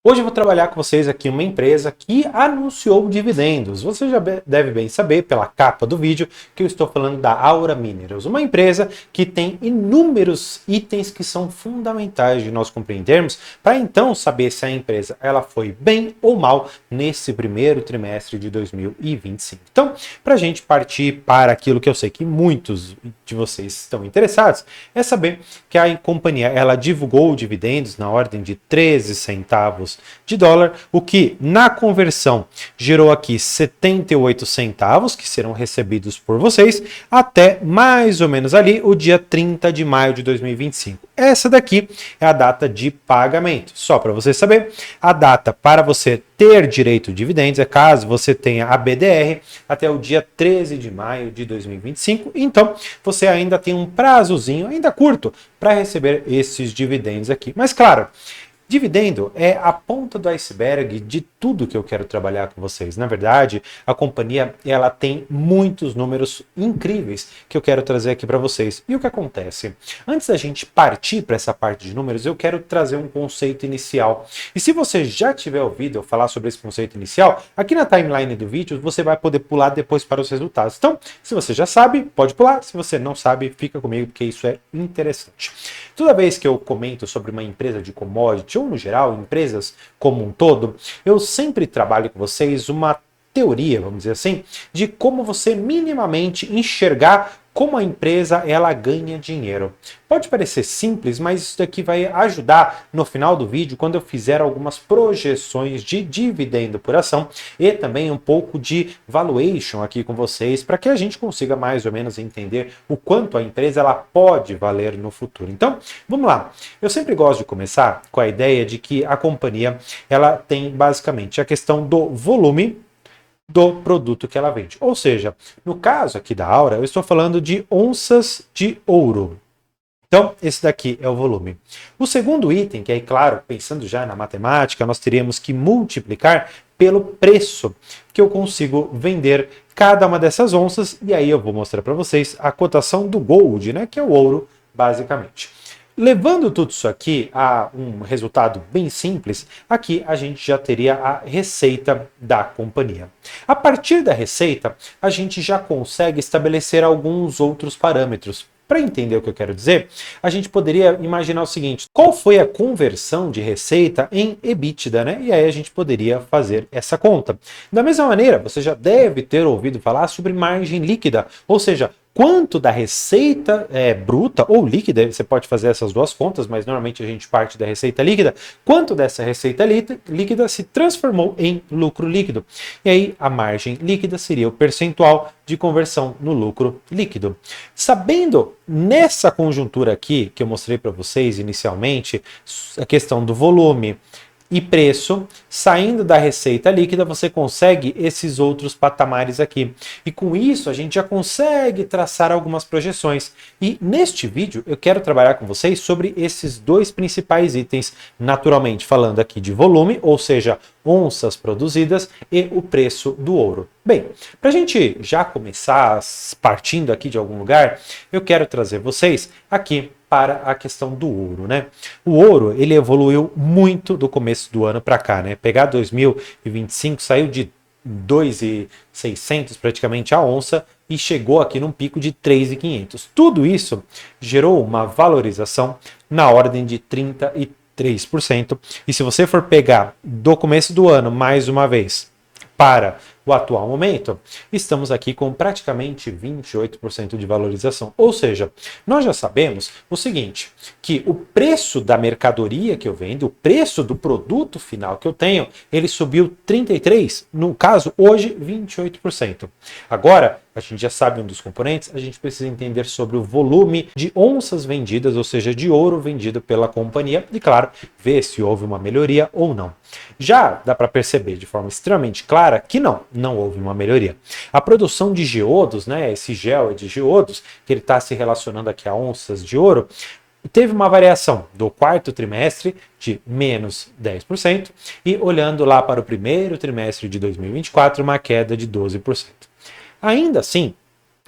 Hoje eu vou trabalhar com vocês aqui uma empresa que anunciou dividendos. Você já deve bem saber pela capa do vídeo que eu estou falando da Aura Minerals, uma empresa que tem inúmeros itens que são fundamentais de nós compreendermos para então saber se a empresa ela foi bem ou mal nesse primeiro trimestre de 2025. Então, para a gente partir para aquilo que eu sei que muitos de vocês estão interessados, é saber que a companhia ela divulgou dividendos na ordem de 13 centavos de dólar, o que na conversão gerou aqui 78 centavos que serão recebidos por vocês até mais ou menos ali o dia 30 de maio de 2025. Essa daqui é a data de pagamento. Só para você saber, a data para você ter direito de dividendos é caso você tenha a BDR até o dia 13 de maio de 2025. Então, você ainda tem um prazozinho, ainda curto, para receber esses dividendos aqui. Mas claro, dividendo é a ponta do iceberg de tudo que eu quero trabalhar com vocês. Na verdade, a companhia ela tem muitos números incríveis que eu quero trazer aqui para vocês. E o que acontece? Antes da gente partir para essa parte de números, eu quero trazer um conceito inicial. E se você já tiver ouvido eu falar sobre esse conceito inicial, aqui na timeline do vídeo você vai poder pular depois para os resultados. Então, se você já sabe, pode pular. Se você não sabe, fica comigo porque isso é interessante. Toda vez que eu comento sobre uma empresa de commodity, ou no geral, empresas como um todo, eu sempre trabalho com vocês uma teoria, vamos dizer assim, de como você minimamente enxergar como a empresa ela ganha dinheiro. Pode parecer simples, mas isso daqui vai ajudar no final do vídeo quando eu fizer algumas projeções de dividendo por ação e também um pouco de valuation aqui com vocês para que a gente consiga mais ou menos entender o quanto a empresa ela pode valer no futuro. Então, vamos lá. Eu sempre gosto de começar com a ideia de que a companhia ela tem basicamente a questão do volume do produto que ela vende. Ou seja, no caso aqui da Aura, eu estou falando de onças de ouro. Então, esse daqui é o volume. O segundo item, que aí, claro, pensando já na matemática, nós teríamos que multiplicar pelo preço que eu consigo vender cada uma dessas onças, e aí eu vou mostrar para vocês a cotação do gold, né, que é o ouro, basicamente. Levando tudo isso aqui a um resultado bem simples, aqui a gente já teria a receita da companhia. A partir da receita, a gente já consegue estabelecer alguns outros parâmetros. Para entender o que eu quero dizer, a gente poderia imaginar o seguinte: qual foi a conversão de receita em EBITDA, né? E aí a gente poderia fazer essa conta. Da mesma maneira, você já deve ter ouvido falar sobre margem líquida, ou seja, quanto da receita bruta ou líquida, você pode fazer essas duas contas, mas normalmente a gente parte da receita líquida, quanto dessa receita líquida se transformou em lucro líquido. E aí a margem líquida seria o percentual de conversão no lucro líquido. Sabendo nessa conjuntura aqui, que eu mostrei para vocês inicialmente, a questão do volume e preço, saindo da receita líquida, você consegue esses outros patamares aqui. E com isso, a gente já consegue traçar algumas projeções. E neste vídeo, eu quero trabalhar com vocês sobre esses dois principais itens, naturalmente falando aqui de volume, ou seja, onças produzidas, e o preço do ouro. Bem, para a gente já começar partindo aqui de algum lugar, eu quero trazer vocês aqui para a questão do ouro, né? O ouro, ele evoluiu muito do começo do ano para cá, né? Pegar 2025, saiu de 2.600 praticamente a onça e chegou aqui num pico de 3.500. Tudo isso gerou uma valorização na ordem de 33%. E se você for pegar do começo do ano, mais uma vez, para o atual momento, estamos aqui com praticamente 28% de valorização. Ou seja, nós já sabemos o seguinte, que o preço da mercadoria que eu vendo, o preço do produto final que eu tenho, ele subiu 33%, no caso, hoje, 28%. Agora, a gente já sabe um dos componentes, a gente precisa entender sobre o volume de onças vendidas, ou seja, de ouro vendido pela companhia, e claro, ver se houve uma melhoria ou não. Já dá para perceber de forma extremamente clara que não houve uma melhoria. A produção de geodos, né, esse gel é de geodos, que ele está se relacionando aqui a onças de ouro, teve uma variação do quarto trimestre de menos 10% e olhando lá para o primeiro trimestre de 2024, uma queda de 12%. Ainda assim,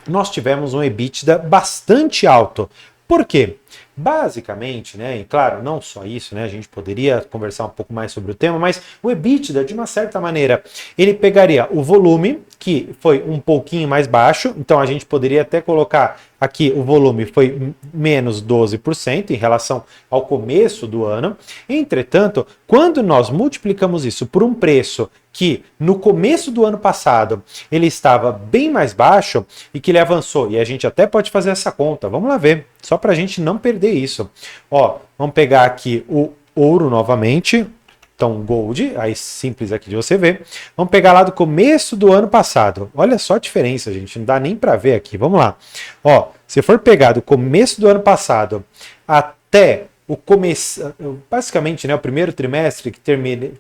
nós tivemos um EBITDA bastante alto. Por quê? Basicamente, né, e claro, não só isso, né, a gente poderia conversar um pouco mais sobre o tema, mas o EBITDA, de uma certa maneira, ele pegaria o volume, que foi um pouquinho mais baixo, então a gente poderia até colocar aqui o volume foi menos 12% em relação ao começo do ano. Entretanto, quando nós multiplicamos isso por um preço que no começo do ano passado ele estava bem mais baixo e que ele avançou, e a gente até pode fazer essa conta, vamos lá ver, só para a gente não perder isso. Ó, vamos pegar aqui o ouro novamente, então gold, aí simples aqui de você ver. Vamos pegar lá do começo do ano passado, olha só a diferença, gente, não dá nem para ver aqui, vamos lá. Ó, se for pegar do começo do ano passado até o começo, basicamente, né, o primeiro trimestre que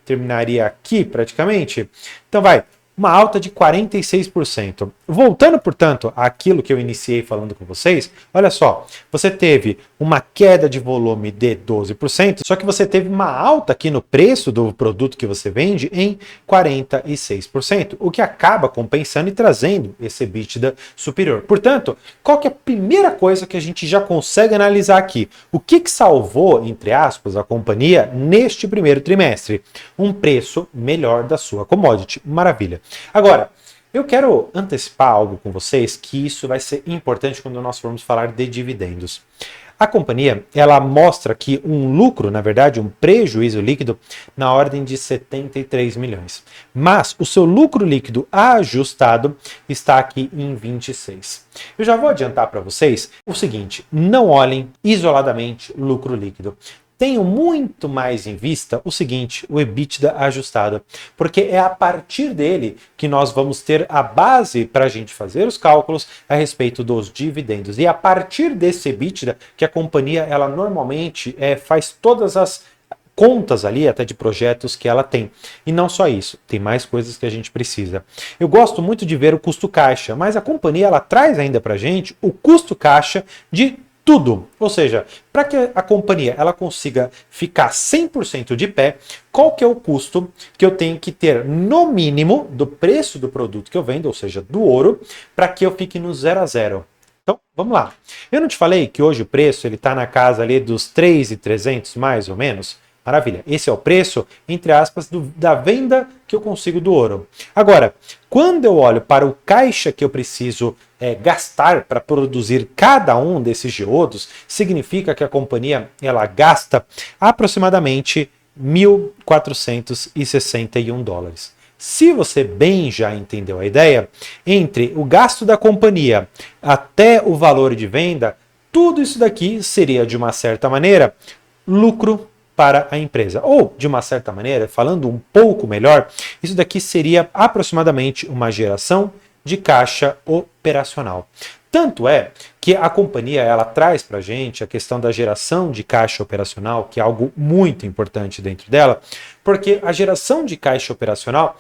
terminaria aqui praticamente, então vai, uma alta de 46%. Voltando, portanto, àquilo que eu iniciei falando com vocês, olha só, você teve uma queda de volume de 12%, só que você teve uma alta aqui no preço do produto que você vende em 46%, o que acaba compensando e trazendo esse EBITDA superior. Portanto, qual que é a primeira coisa que a gente já consegue analisar aqui? O que salvou, entre aspas, a companhia neste primeiro trimestre? Um preço melhor da sua commodity. Maravilha. Agora, eu quero antecipar algo com vocês que isso vai ser importante quando nós formos falar de dividendos. A companhia, ela mostra aqui um lucro, na verdade, um prejuízo líquido na ordem de 73 milhões. Mas o seu lucro líquido ajustado está aqui em 26. Eu já vou adiantar para vocês o seguinte, não olhem isoladamente lucro líquido. Tenho muito mais em vista o seguinte, o EBITDA ajustado, porque é a partir dele que nós vamos ter a base para a gente fazer os cálculos a respeito dos dividendos. E a partir desse EBITDA que a companhia ela normalmente faz todas as contas ali, até de projetos que ela tem. E não só isso, tem mais coisas que a gente precisa. Eu gosto muito de ver o custo caixa, mas a companhia ela traz ainda para a gente o custo caixa de tudo, ou seja, para que a companhia ela consiga ficar 100% de pé, qual que é o custo que eu tenho que ter no mínimo do preço do produto que eu vendo, ou seja, do ouro, para que eu fique no 0 a 0. Então, vamos lá. Eu não te falei que hoje o preço ele está na casa ali dos 3.300 mais ou menos? Maravilha, esse é o preço, entre aspas, da venda que eu consigo do ouro. Agora, quando eu olho para o caixa que eu preciso gastar para produzir cada um desses geodos, significa que a companhia ela gasta aproximadamente 1.461 dólares. Se você bem já entendeu a ideia, entre o gasto da companhia até o valor de venda, tudo isso daqui seria, de uma certa maneira, lucro para a empresa. Ou, de uma certa maneira, falando um pouco melhor, isso daqui seria aproximadamente uma geração de caixa operacional. Tanto é que a companhia ela traz para a gente a questão da geração de caixa operacional, que é algo muito importante dentro dela, porque a geração de caixa operacional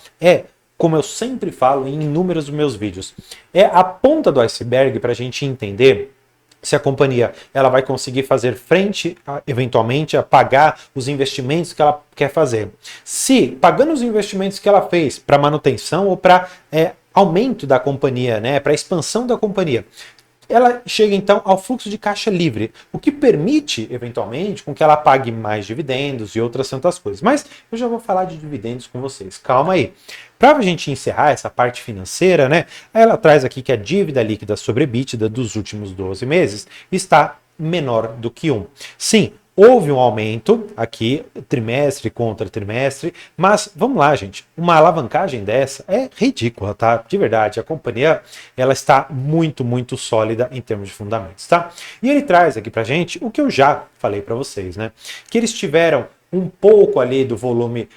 como eu sempre falo em inúmeros dos meus vídeos, é a ponta do iceberg para a gente entender se a companhia ela vai conseguir fazer frente, eventualmente, a pagar os investimentos que ela quer fazer. Se, pagando os investimentos que ela fez para manutenção ou para aumento da companhia, né, para expansão da companhia, ela chega então ao fluxo de caixa livre, o que permite, eventualmente, com que ela pague mais dividendos e outras tantas coisas. Mas eu já vou falar de dividendos com vocês, calma aí. Para a gente encerrar essa parte financeira, né, ela traz aqui que a dívida líquida sobre EBITDA dos últimos 12 meses está menor do que 1. Sim, houve um aumento aqui, trimestre contra trimestre, mas vamos lá, gente, uma alavancagem dessa é ridícula, tá? De verdade, a companhia ela está muito, muito sólida em termos de fundamentos, tá? E ele traz aqui pra gente o que eu já falei para vocês, né? Que eles tiveram um pouco ali do volume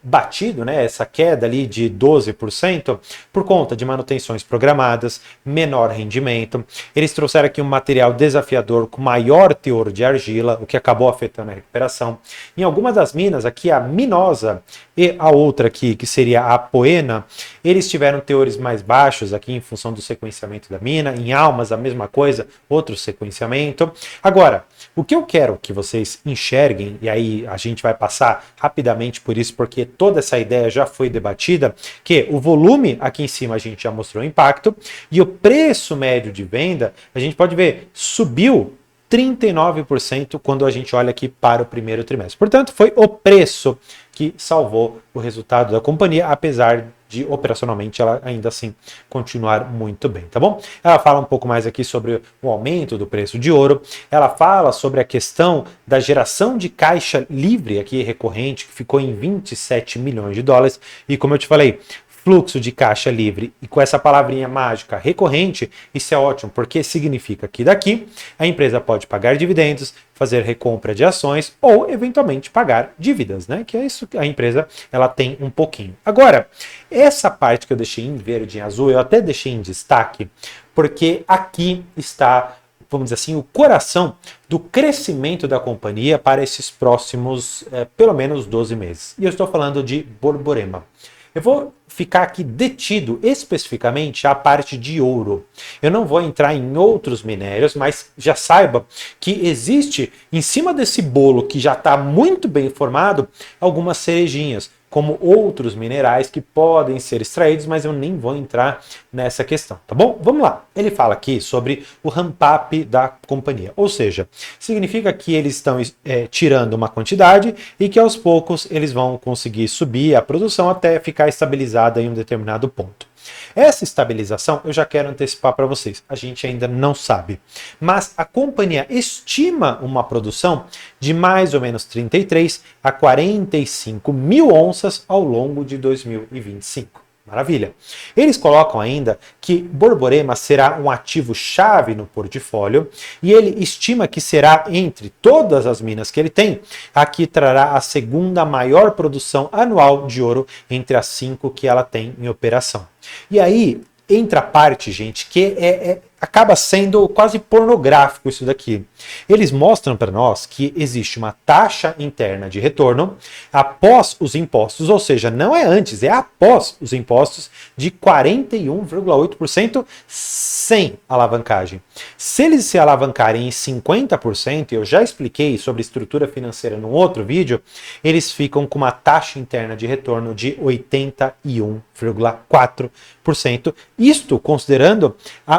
batido, né, essa queda ali de 12%, por conta de manutenções programadas, menor rendimento. Eles trouxeram aqui um material desafiador com maior teor de argila, o que acabou afetando a recuperação. Em algumas das minas, aqui a Minosa e a outra aqui, que seria a Poena, eles tiveram teores mais baixos aqui em função do sequenciamento da mina. Em Almas, a mesma coisa, outro sequenciamento. Agora, o que eu quero que vocês enxerguem, e aí a gente vai passar rapidamente por isso, porque toda essa ideia já foi debatida, que o volume aqui em cima a gente já mostrou o impacto, e o preço médio de venda, a gente pode ver, subiu 39% quando a gente olha aqui para o primeiro trimestre. Portanto, foi o preço que salvou o resultado da companhia, apesar de operacionalmente ela ainda assim continuar muito bem, tá bom? Ela fala um pouco mais aqui sobre o aumento do preço de ouro, ela fala sobre a questão da geração de caixa livre aqui recorrente, que ficou em 27 milhões de dólares, e como eu te falei, fluxo de caixa livre, e com essa palavrinha mágica recorrente, isso é ótimo, porque significa que daqui a empresa pode pagar dividendos, fazer recompra de ações ou eventualmente pagar dívidas, né? Que é isso que a empresa ela tem um pouquinho. Agora, essa parte que eu deixei em verde e em azul, eu até deixei em destaque, porque aqui está, vamos dizer assim, o coração do crescimento da companhia para esses próximos, pelo menos 12 meses. E eu estou falando de Borborema. Eu vou ficar aqui detido especificamente à parte de ouro. Eu não vou entrar em outros minérios, mas já saiba que existe, em cima desse bolo que já está muito bem formado, algumas cerejinhas, como outros minerais que podem ser extraídos, mas eu nem vou entrar nessa questão, tá bom? Vamos lá. Ele fala aqui sobre o ramp-up da companhia, ou seja, significa que eles estão tirando uma quantidade e que aos poucos eles vão conseguir subir a produção até ficar estabilizada em um determinado ponto. Essa estabilização eu já quero antecipar para vocês, a gente ainda não sabe, mas a companhia estima uma produção de mais ou menos 33 a 45 mil onças ao longo de 2025. Maravilha. Eles colocam ainda que Borborema será um ativo chave no portfólio e ele estima que será, entre todas as minas que ele tem, a que trará a segunda maior produção anual de ouro entre as 5 que ela tem em operação. E aí entra a parte, gente, que acaba sendo quase pornográfico isso daqui. Eles mostram para nós que existe uma taxa interna de retorno após os impostos, ou seja, não é antes, é após os impostos, de 41,8% sem alavancagem. Se eles se alavancarem em 50%, eu já expliquei sobre estrutura financeira num outro vídeo, eles ficam com uma taxa interna de retorno de 81,4%, isto considerando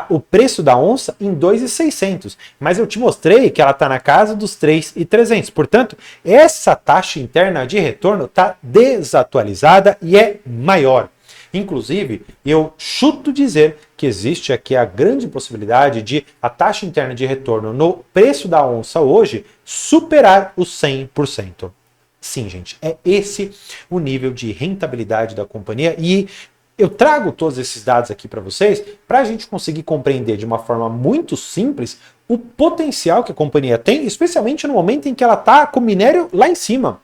o preço da onça em 2.600, mas eu te mostrei que ela está na casa dos 3.300, portanto, essa taxa interna de retorno está desatualizada e é maior. Inclusive, eu chuto dizer que existe aqui a grande possibilidade de a taxa interna de retorno no preço da onça hoje superar os 100%. Sim, gente, é esse o nível de rentabilidade da companhia e eu trago todos esses dados aqui para vocês para a gente conseguir compreender de uma forma muito simples o potencial que a companhia tem, especialmente no momento em que ela está com o minério lá em cima.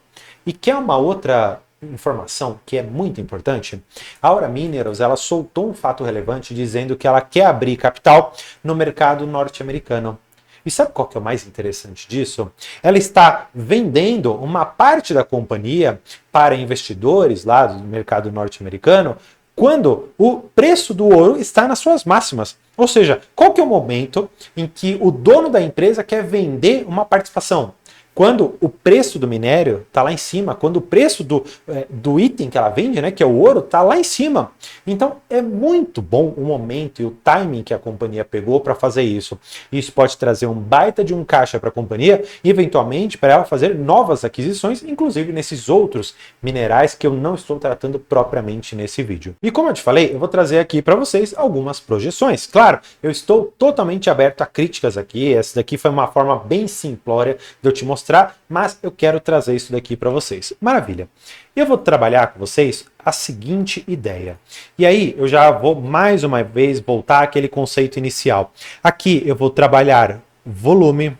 E quer uma outra informação que é muito importante? A Aura Minerals ela soltou um fato relevante dizendo que ela quer abrir capital no mercado norte-americano. E sabe qual que é o mais interessante disso? Ela está vendendo uma parte da companhia para investidores lá do mercado norte-americano quando o preço do ouro está nas suas máximas. Ou seja, qual que é o momento em que o dono da empresa quer vender uma participação? Quando o preço do minério está lá em cima, quando o preço do item que ela vende, né, que é o ouro, está lá em cima. Então é muito bom o momento e o timing que a companhia pegou para fazer isso. Isso pode trazer um baita de um caixa para a companhia e eventualmente para ela fazer novas aquisições, inclusive nesses outros minerais que eu não estou tratando propriamente nesse vídeo. E como eu te falei, eu vou trazer aqui para vocês algumas projeções. Claro, eu estou totalmente aberto a críticas aqui, essa daqui foi uma forma bem simplória de eu te mostrar, mas eu quero trazer isso daqui para vocês. Maravilha. Eu vou trabalhar com vocês a seguinte ideia. E aí eu já vou mais uma vez voltar àquele conceito inicial. Aqui eu vou trabalhar volume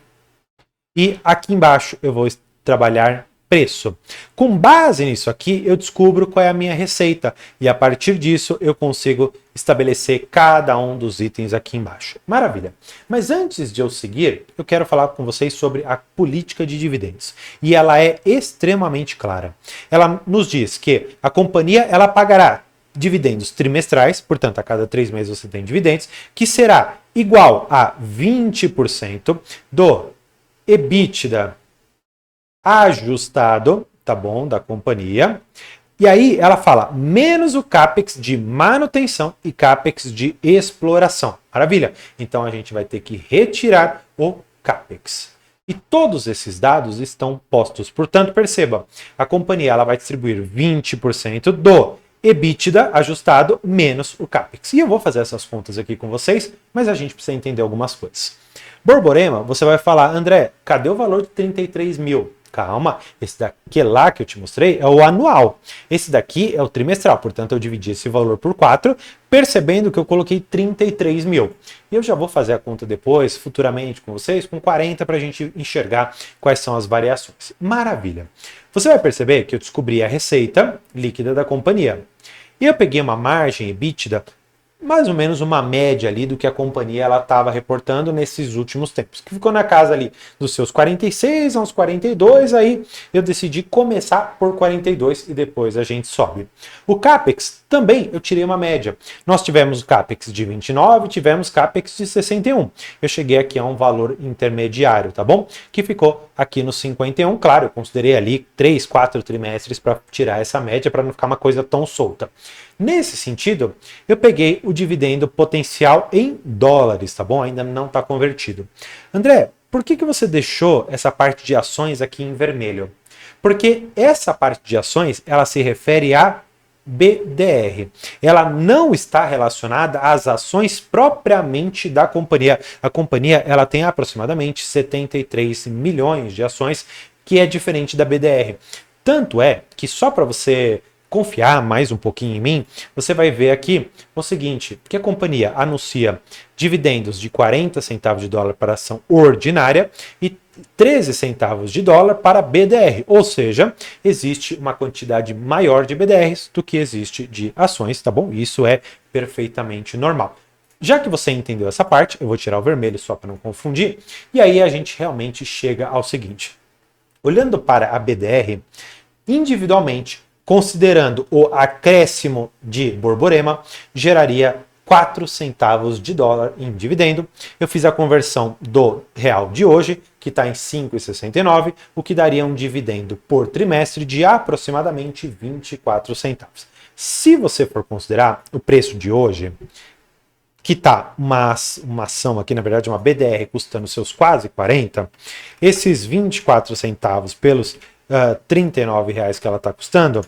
e aqui embaixo eu vou trabalhar preço. Com base nisso aqui, eu descubro qual é a minha receita e a partir disso eu consigo estabelecer cada um dos itens aqui embaixo. Maravilha. Mas antes de eu seguir, eu quero falar com vocês sobre a política de dividendos. E ela é extremamente clara. Ela nos diz que a companhia ela pagará dividendos trimestrais, portanto, a cada 3 meses você tem dividendos, que será igual a 20% do EBITDA ajustado, tá bom, da companhia. E aí ela fala menos o CAPEX de manutenção e CAPEX de exploração. Maravilha. Então a gente vai ter que retirar o CAPEX. E todos esses dados estão postos. Portanto, perceba, a companhia ela vai distribuir 20% do EBITDA ajustado menos o CAPEX. E eu vou fazer essas contas aqui com vocês, mas a gente precisa entender algumas coisas. Borborema, você vai falar, André, cadê o valor de 33 mil? Calma, esse daqui lá que eu te mostrei é o anual. Esse daqui é o trimestral, portanto eu dividi esse valor por 4, percebendo que eu coloquei 33 mil. E eu já vou fazer a conta depois, futuramente com vocês, com 40 para a gente enxergar quais são as variações. Maravilha. Você vai perceber que eu descobri a receita líquida da companhia. E eu peguei uma margem EBITDA, mais ou menos uma média ali do que a companhia estava reportando nesses últimos tempos, que ficou na casa ali dos seus 46 a uns 42, aí eu decidi começar por 42 e depois a gente sobe. O CAPEX também eu tirei uma média. Nós tivemos CAPEX de 29, tivemos CAPEX de 61. Eu cheguei aqui a um valor intermediário, tá bom? Que ficou aqui no 51, claro, eu considerei ali 3, 4 trimestres para tirar essa média para não ficar uma coisa tão solta. Nesse sentido, eu peguei o dividendo potencial em dólares, tá bom? Ainda não está convertido. André, por que você deixou essa parte de ações aqui em vermelho? Porque essa parte de ações, ela se refere a BDR. Ela não está relacionada às ações propriamente da companhia. A companhia, ela tem aproximadamente 73 milhões de ações, que é diferente da BDR. Tanto é que só para você confiar mais um pouquinho em mim, você vai ver aqui o seguinte, que a companhia anuncia dividendos de 40 centavos de dólar para ação ordinária e 13 centavos de dólar para BDR, ou seja, existe uma quantidade maior de BDRs do que existe de ações, tá bom? Isso é perfeitamente normal. Já que você entendeu essa parte, eu vou tirar o vermelho só para não confundir, e aí a gente realmente chega ao seguinte. Olhando para a BDR, individualmente, considerando o acréscimo de Borborema, geraria 4 centavos de dólar em dividendo. Eu fiz a conversão do real de hoje, que está em 5,69, o que daria um dividendo por trimestre de aproximadamente 24 centavos. Se você for considerar o preço de hoje, que está uma ação aqui, na verdade uma BDR, custando seus quase 40, esses 24 centavos pelos R$39 que ela está custando,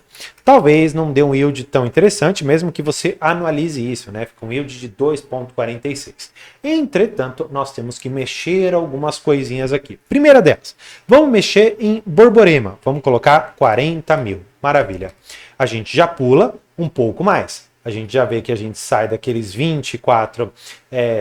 talvez não dê um yield tão interessante, mesmo que você anualize isso, né? Fica um yield de 2,46. Entretanto, nós temos que mexer algumas coisinhas aqui. Primeira delas, vamos mexer em Borborema. Vamos colocar 40 mil. Maravilha. A gente já pula um pouco mais. A gente já vê que a gente sai daqueles 24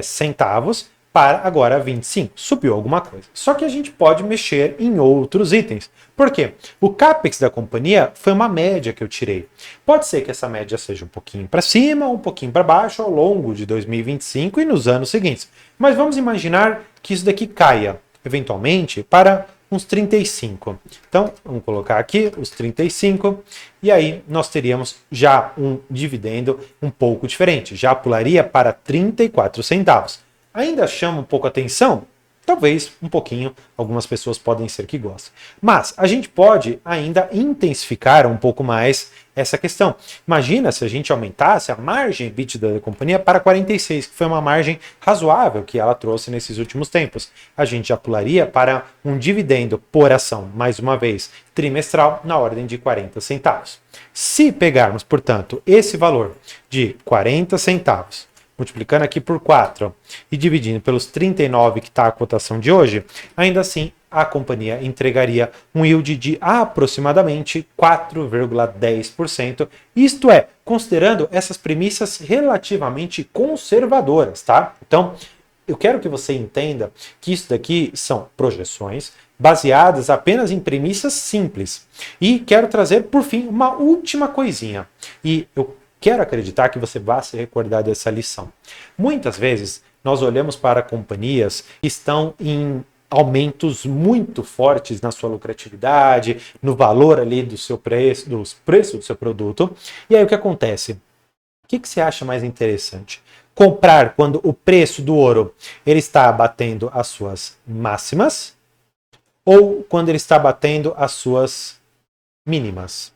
centavos para agora 25. Subiu alguma coisa. Só que a gente pode mexer em outros itens. Por quê? O CAPEX da companhia foi uma média que eu tirei. Pode ser que essa média seja um pouquinho para cima, um pouquinho para baixo ao longo de 2025 e nos anos seguintes. Mas vamos imaginar que isso daqui caia, eventualmente, para uns 35. Então, vamos colocar aqui os 35 e aí nós teríamos já um dividendo um pouco diferente. Já pularia para 34 centavos. Ainda chama um pouco a atenção? Talvez um pouquinho, algumas pessoas podem ser que gostem. Mas a gente pode ainda intensificar um pouco mais essa questão. Imagina se a gente aumentasse a margem EBITDA da companhia para 46, que foi uma margem razoável que ela trouxe nesses últimos tempos. A gente já pularia para um dividendo por ação, mais uma vez, trimestral, na ordem de 40 centavos. Se pegarmos, portanto, esse valor de 40 centavos, multiplicando aqui por 4 e dividindo pelos 39 que está a cotação de hoje, ainda assim a companhia entregaria um yield de aproximadamente 4,10%, isto é, considerando essas premissas relativamente conservadoras, tá? Então, eu quero que você entenda que isso daqui são projeções baseadas apenas em premissas simples. E quero trazer, por fim, uma última coisinha. E eu quero acreditar que você vá se recordar dessa lição. Muitas vezes nós olhamos para companhias que estão em aumentos muito fortes na sua lucratividade, no valor ali do seu preço, dos preços do seu produto. E aí o que acontece? O que você acha mais interessante? Comprar quando o preço do ouro ele está batendo as suas máximas ou quando ele está batendo as suas mínimas?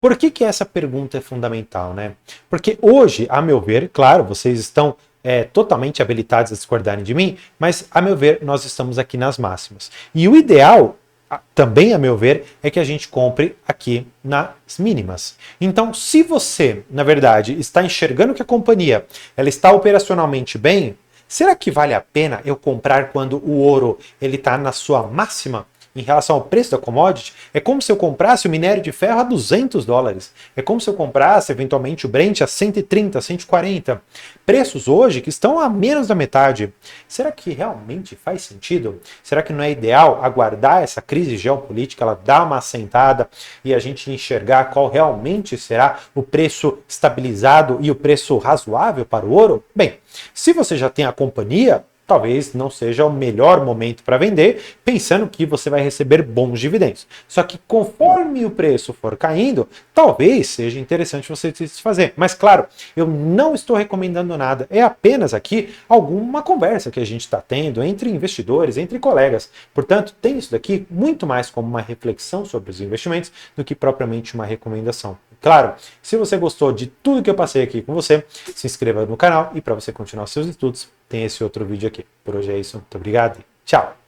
Por que essa pergunta é fundamental, né? Porque hoje, a meu ver, claro, vocês estão totalmente habilitados a discordarem de mim, mas, a meu ver, nós estamos aqui nas máximas. E o ideal, também, a meu ver, é que a gente compre aqui nas mínimas. Então, se você, na verdade, está enxergando que a companhia ela está operacionalmente bem, será que vale a pena eu comprar quando o ouro ele está na sua máxima? Em relação ao preço da commodity, é como se eu comprasse o minério de ferro a $200. É como se eu comprasse, eventualmente, o Brent a 130, 140. Preços hoje que estão a menos da metade. Será que realmente faz sentido? Será que não é ideal aguardar essa crise geopolítica, ela dar uma assentada e a gente enxergar qual realmente será o preço estabilizado e o preço razoável para o ouro? Bem, se você já tem a companhia, talvez não seja o melhor momento para vender, pensando que você vai receber bons dividendos. Só que conforme o preço for caindo, talvez seja interessante você se desfazer. Mas claro, eu não estou recomendando nada, é apenas aqui alguma conversa que a gente está tendo entre investidores, entre colegas. Portanto, tem isso daqui muito mais como uma reflexão sobre os investimentos do que propriamente uma recomendação. Claro, se você gostou de tudo que eu passei aqui com você, se inscreva no canal e para você continuar seus estudos, tem esse outro vídeo aqui. Por hoje é isso, muito obrigado e tchau!